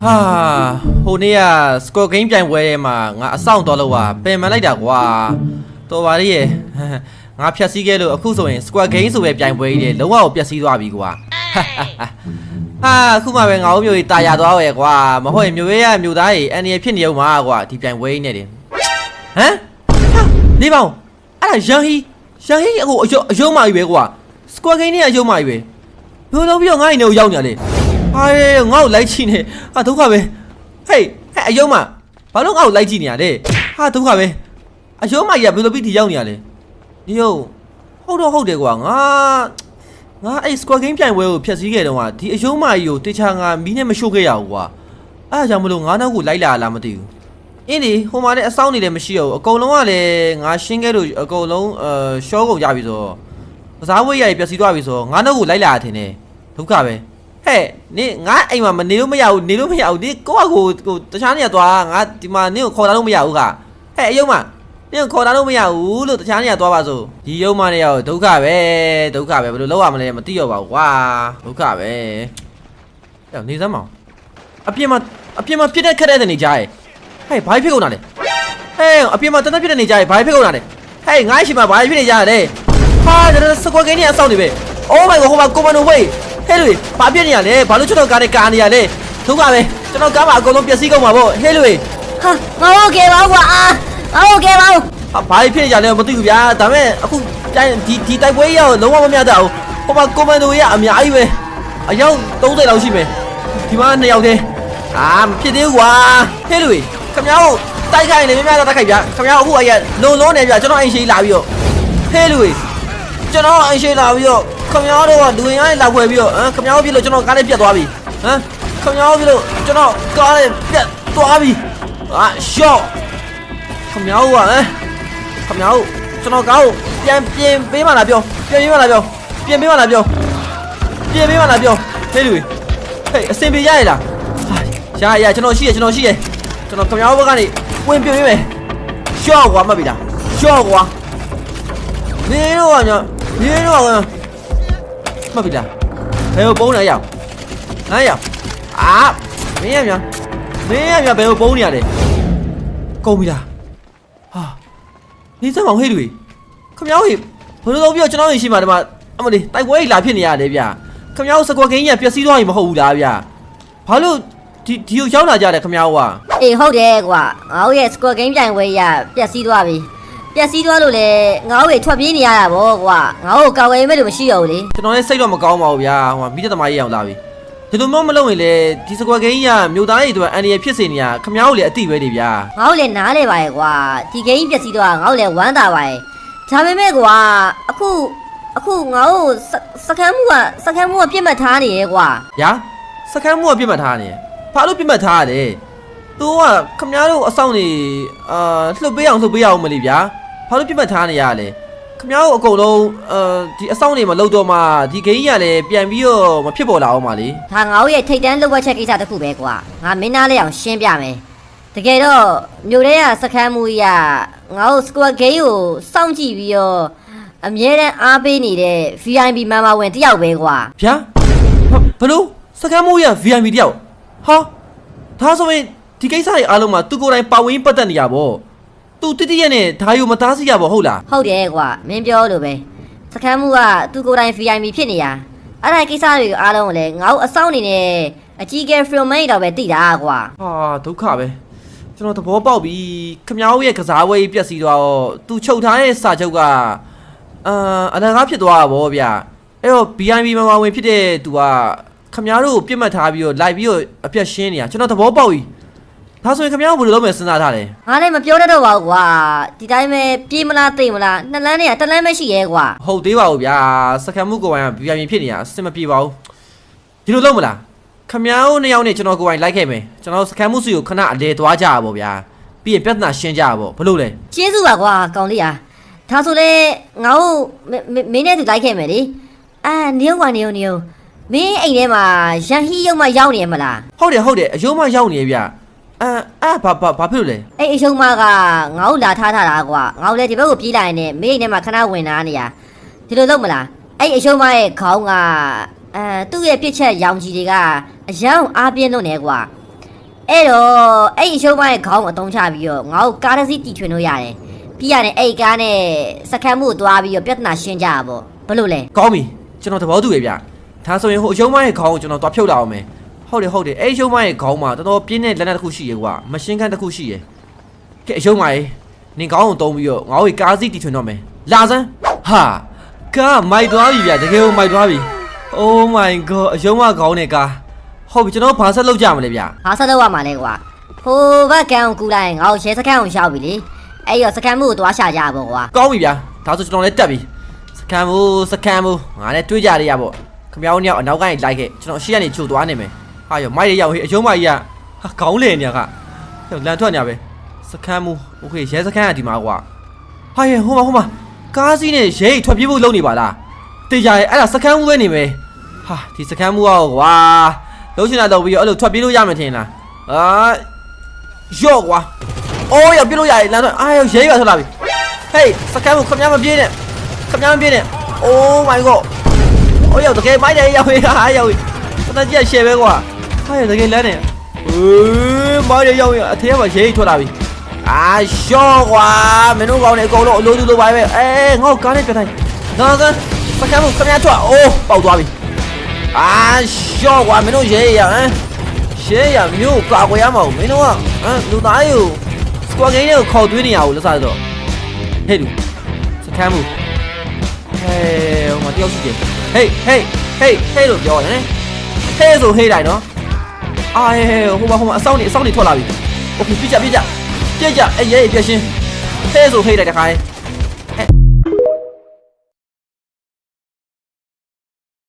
ဟာဟိုနေ့ကစကော့ဂိမ်းပြိုင်ပွဲထဲမှာငါအဆောင်တော်လို့ပါပင်မလိုက်တာကွာတော်ပါရဲ့ငါဖြတ်စည်းခဲ့လို့အခုဆိုရင်စကွတ်ဂိမ်းဆိုပဲပြိုင်ပွဲကြီးတယ်လုံးဝကိုပျက်စီးသွားပြီကွာဟာအခုမှပဲငါတို့မျိုးကြီးတာယာသွားရဲ့ကွာမဟုတ်ရင်မျိုးရဲကမျိုးသားကြီးအန်ရီဖြစ်နေအောင်မှာကွာဒီပြိုင်ပွဲကြီးနဲ့တင်ဟမ်နေပေါင်းအဲ့ဒါရန်ဟီအခုအယုံမာကြီးပဲကွာစကွတ်ဂိမ်းနဲ့အယုံမာကြီးပဲဘယ်လိုပြီးတော့ငါ့အိမ်ထဲကိုရောက်နေရလဲဟာငါ့ကိုလိုက်ချီနေဟာဒုက္ခပဲဟေးအယုံမဘာလို့ငါ့ကိုလိုက်ကြည့်နေရလဲဟာဒုက္ခပဲအယုံမကြီးကဘယ်လိုပြီးဒီရောက်နေရလဲဒီယုံဟုတ်တယ်ကွာငါအဲ့စကွတ်ဂိမ်းပြိုင်ပွဲကိုဖျက်ဆီးခဲ့တော့ကဒီအယုံမကြီးကိုတေချာငါမီးနဲ့မရှို့ခဲ့ရဘူးကွာအဲ့ဒါကြောင့်မလို့ငါနောက်ကိုလိုက်လာလားမသိဘူးအင်းဒီဟိုမှာလည်းအဆောင်နေလည်းမရှိတော့ဘူးအကုန်လုံးကလည်းငါရှင်းခဲ့လို့အကုန်လုံးရှော့ကုန်ကြပြီဆိုကစားဝေးရည်ပျက်စီးသွားပြီဆိုငါနောက်ကိုလိုက်လာထင်တယ်ဒုက္ခပဲဟဲ့နေငါအိမ်မှာမနေလို့မရဘူးဒီကိုတခြားနေရာသွားငါဒီမှာနင့်ကိုခေါ်လာလို့မရဘူးကဟဲ့အယုံမနင့်ကိုခေါ်လာလို့မရဘူးလို့တခြားနေရာသွားပါစို့ဒီယုံမနေရာကိုဒုက္ခပဲဘယ်လိုလုပ်ရမလဲမသိတော့ပါဘူးကွာဒုက္ခပဲဟဲ့နေစမ်းမအောင်အပြင်မှာပြစ်တဲ့ခက်တဲ့နေကြရဲ့ဟဲ့ဘာဖြစ်ကုန်တာလဲဟဲ့အပြင်မှာတန်းတန်းပြစ်တဲ့နေကြရဲ့ဘာဖြစ်ကုန်တာလဲဟဲ့ငါ့ရှိမှာဘာဖြစ်နေကြရလဲဟာဒါစကွတ်ဂိမ်းနေအဆောက်နေပဲ Oh my god ဟိုမှာကွန်မန်ဒိုဝေးဟဲ့လူဘာဖြစ်နေရလဲဘာလို့ကျွန်တော်ကားနဲ့ကာနေရလဲဒုက္ခပဲကျွန်တော်ကားမှာအကုန်လုံးပျက်စီးကုန်မှာပေါ့ဟဲ့လူဟာငါဟုတ်ကဲပါကွာငါဟုတ်ကဲပါဟာဘာဖြစ်နေကြလဲမသိဘူးဗျာဒါပေမဲ့အခုဒီတိုက်ပွဲရောက်လုံးဝမမြတ်တော့ဟိုမှာကွန်မန်ဒိုရဲ့အများကြီးပဲအယောက်30လောက်ရှိမယ်ဒီမှာ2ယောက်တည်းမဖြစ်သေးဘူးကွာဟဲ့လူခင်ဗျားတို့တိုက်ခိုင်းနေမြတ်တိုက်ခိုက်ဗျာခင်ဗျားအခုအရက်လုံးနေဗျာကျွန်တော်အိမ်ရှိလာပြီးတော့ဟဲ့လူကျွန်တော်အိမ်ရှိလာပြီးတော့ခင်ဗျားတို့ကလူဝင်ရိုင်းလာခွဲပြီးတော့ခင်ဗျားတို့ပြလို့ကျွန်တော်ကားလေးပြတ်သွားပြီခင်ဗျားတို့ပြလို့ကျွန်တော်ကားလေးပြတ်သွားပြီရှော့ခင်ဗျားတို့ကခင်ဗျားတို့ကျွန်တော်ကားကိုပြန်ပေးမှလာပြောပြင်ပေးမှလာပြောဟဲ့လူဟေးအစင်ပြေရရလားရကျွန်တော်ရှိရကျွန်တော်ခင်ဗျားတို့ဘက်ကနေဝင်ပြင်ပေးမယ်ရှော့ကွာမှတ်ပြီလားရှော့ကွာနေတော့ကမှတ်ပြီလားဘယ်ကိုပုံးနေရအောင်မင်းရဘယ်ကိုပုံးနေရလဲကုန်ပြီလားဟာနေစမ်းအောင်ဟဲ့လူခင်ဗျားတို့ဘယ်လိုလုပ်ပြီးတော့ကျွန်တော်ရှိမှာဒီမှာအမလေးတိုက်ပွဲကြီးလာဖြစ်နေရတယ်ဗျခင်ဗျားတို့စကွတ်ဂိမ်းကြီးပျက်စီးသွားရင်မဟုတ်ဘူးလားဗျဘာလို့ဒီကိုရောက်လာကြတယ်ခင်ဗျားတို့ကအေးဟုတ်တယ်ကွာငါတို့ရဲ့စကွတ်ဂိမ်းပြိုင်ပွဲရပျက်စီးသွားပြီပျက်စီးသွားလို့လေငါတို့တွေထွက်ပြေးနေရတာဗောကွာငါတို့ကာဝယ်မဲ့လို့မရှိတော့ဘူးလေကျွန်တော်လည်းစိတ်တော့မကောင်းပါဘူးဗျာဟိုမိသက်သမားကြီးအောင်လာပြီဒီလိုမျိုးမလုပ်ရင်လေဒီစကွတ်ဂိမ်းကြီးကမြို့သားတွေအတွက်အန်ဒီရဖြစ်စေနေရခမောက်လေအတိပဲတွေဗျာငါတို့လည်းနားလေပါရဲ့ကွာဒီဂိမ်းပျက်စီးသွားငါတို့လည်းဝမ်းသာပါရဲ့ဒါပေမဲ့ကွာအခုငါတို့စကမ်းမှုကပြစ်မှတ်ထားနေရဲ့ကွာညာစကမ်းမှုကပြစ်မှတ်ထားနေဘာလို့ပြစ်မှတ်ထားရလဲသူကခမ ्या တို့အဆောင်နေလှုပ်ပေးအောင်မလို့ဗျာဘာလို့ပြစ်မှတ်ထားနေရလဲခမ ्या တို့အကုန်လုံးဒီအဆောင်နေမှာလှုပ်တော့မှဒီဂိမ်းကြီးကလည်းပြန်ပြီးတော့မဖြစ်ပေါ်လာအောင်ပါလေဒါငါတို့ရဲ့ထိတ်တန်းလှုပ်ဝက်ချက်ကိစ္စတစ်ခုပဲကွာငါမင်းသားလေးအောင်ရှင်းပြမယ်တကယ်တော့မြို့ထဲကစကမ်းမှုကြီးကငါတို့စကွတ်ဂိမ်းကိုစောင့်ကြည့်ပြီးတော့အမြဲတမ်းအားပေးနေတဲ့ VIP မန်မာဝင်တယောက်ပဲကွာဗျာဘလို့စကမ်းမှုကြီးက VIP တယောက်ဟာဒါဆိုရင်ဒီကိစ္စတွေအားလုံးမှာသူကိုယ်တိုင်ပါဝင်ပတ်သက်နေရပါဘောသူတိတိရဲ့နဲ့ဒါယူမသားစီရပါဟုတ်လားဟုတ်တယ်ကွာမင်းပြောလို့ပဲစကမ်းမှုကသူကိုယ်တိုင် VIP ဖြစ်နေရအဲ့ဒါကိစ္စတွေအားလုံးကိုလည်းငါတို့အဆောင်နေနဲ့အကြီးကဲ Freeman တော့ပဲသိတာကွာဟာဒုက္ခပဲကျွန်တော်သဘောပေါက်ပြီခမ ्या ရဲ့ကစားဝဲပြက်စီးသွားတော့သူချုပ်ထားတဲ့စာချုပ်ကအနာဂတ်ဖြစ်သွားတာဗောဗျာအဲ့တော့ VIP မမဝင်ဖြစ်တဲ့သူကခမ ्या တို့ကိုပြစ်မှတ်ထားပြီးတော့လိုက်ပြီးတော့အပြတ်ရှင်းနေတာကျွန်တော်သဘောပေါက်ပြီဒါဆိုရင်ခမ ्या ဘယ်လိုလုပ်မယ်စဉ်းစားထားလဲငါလည်းမပြောတတ်တော့ပါဘူးကွာဒီတိုင်းပဲပြေးမလားသိမလားနှစ်လမ်းနဲ့တစ်လမ်းပဲရှိရဲကွာဟုတ်သေးပါဘူးဗျာစကံမှုကိုယ်ပိုင်က VIP ဖြစ်နေတာအဆင်မပြေပါဘူးဒီလိုလုပ်မလားခမ ्या တို့နှစ်ယောက်နဲ့ကျွန်တော်ကိုယ်ပိုင်လိုက်ခဲ့မယ်ကျွန်တော်စကံမှုစီကိုခဏအလဲသွားကြပါဗောဗျာပြီးရင်ပြဿနာရှင်းကြပါဗောဘယ်လိုလဲကျေးဇူးပါကွာကောင်းလေးဟာဒါဆိုလေငါတို့မင်းနဲ့သူလိုက်ခဲ့မယ်လေနေုံမင်းအိမ်ထဲမှာရန်ဟီယုံမရောက်နေရမလားဟုတ်တယ်အယုံမရောက်နေရဗျဘာဖြစ်လို့လဲအဲ့အယုံမကငါတို့လာထားတာကွာငါတို့လည်းဒီဘက်ကိုပြေးလာရင်လည်းမင်းအိမ်ထဲမှာခဏဝင်လာနေရဒီလိုလုပ်မလားအဲ့အယုံမရဲ့ခေါင်းကသူ့ရဲ့ပြစ်ချက်ရောင်ကြီးတွေကအယောင်အားပြင်းလို့နေကွာ အဲ့တော့အဲ့အရှုံးမရဲ့ခေါင်းကိုအသုံးချပြီးတော့ငါတို့ကားတစ်စီးတီထွင်လို့ရတယ်ပြီးရတယ်အဲ့ကားနဲ့စခန်းမှုကိုတွားပြီးတော့ပြဿနာရှင်းကြတာပေါ့ဘလို့လဲ ကောင်းပြီကျွန်တော်သဘောတူရဲ့ဗျဒါဆိုရင်ဟိုအရှုံးမရဲ့ခေါင်းကိုကျွန်တော်တွားဖြုတ်လာအောင်မယ်ဟုတ်တယ်အဲ့အရှုံးမရဲ့ခေါင်းမှာတော်တော်ပြင်းတဲ့လက်နက်တစ်ခုရှိရကွာမရှင်းခန်းတစ်ခုရှိရကဲအရှုံးမရဲ့နင်ခေါင်းကိုတုံးပြီးတော့ငါတို့ကားစီးတီထွင်တော့မယ်လာစမ်းဟာကားမိုက်သွားပြီဗျတကယ်ကိုမိုက်သွားပြီ Oh my god အရှုံးမခေါင်းနဲ့ကားဟုတ်ပြီကျွန်တော်ဘာဆက်လုပ်ကြမလဲဗျ ဘာဆက်လုပ်ရမှာလဲကွာဟိုဘက်ကံကိုကူလိုက်ငါတို့ရဲစခန်းကိုရောက်ပြီလေအဲ့ရောစခန်းမှုကိုတွားရှာကြပါကွာ ကောင်းပြီဗျာဒါဆိုကျွန်တော်လည်းတက်ပြီစကန်မှုငါလည်းတွေးကြရရပေါ့ခမောင်းညောက်အနောက်ကနေလိုက်ခဲ့ကျွန်တော်ရှေ့ကနေချိုသွားနေမယ်ဟာရောမိုက်ရရောက်ဟေးအရှုံးမကြီးကဟာခေါင်းလေနေကလန်ထွက်နေပဲစကန်မှုโอเคရဲစခန်းကဒီမှာကွာဟာရဟိုမှာကားစီးနဲ့ရဲထွက်ပြေးဖို့လုပ်နေပါလားတေးကြရဲအဲ့ဒါစကန်မှုပဲနေမယ်ဟာဒီစကန်မှုရောကွာလုံးချင်တာတော့ပြီးတော့အဲ့လိုထွက်ပြေးလို့ရမယ်ထင်လားရော့ကွာအိုးရပြေးလို့ရတယ်လမ်းတော့အာရဲရထွက်လာပြီဟေးစကန်မှုခမရမပြေးနဲ့Oh my god အိုးရတကယ်မိုက်တယ်ရောက်ဟေးဟာရောက်ဟေးတကယ်ရှယ်ပဲကွာဟာရတကယ်လမ်းနေမိုက်တယ်ရောက်အထဲမှာရဲထွက်လာပြီအာရှော့ကွာမင်းတို့ကောင်းနေအကုန်လုံးအလိုတူလိုပါပဲငေါ့ကားနဲ့ပြတိုင်းစကန်မှုခမရထွက်အိုးပေါက်သွားပြီအာရှော့ကွာမင်းတို့ရဲရမျိုးကာကွယ်ရမှာမင်းတို့ကလူသားယူစကွာဂိမ်းကိုခေါ်သွင်းနေရဘူးလက်စားတော့ဟဲ့လူစကန်မှုဟဲ့ဟိုမှာတယောက်ရှိတယ်ဟေးလို့ပြောရတယ်ဟဲ့ဆိုဟေးလိုက်နော်အာဟိုမှာအဆောင်နေထွက်လာပြီโอเคပြကြအဲ့ရဲပြရှင်းဟဲ့ဆိုဟေးလိုက်တခါ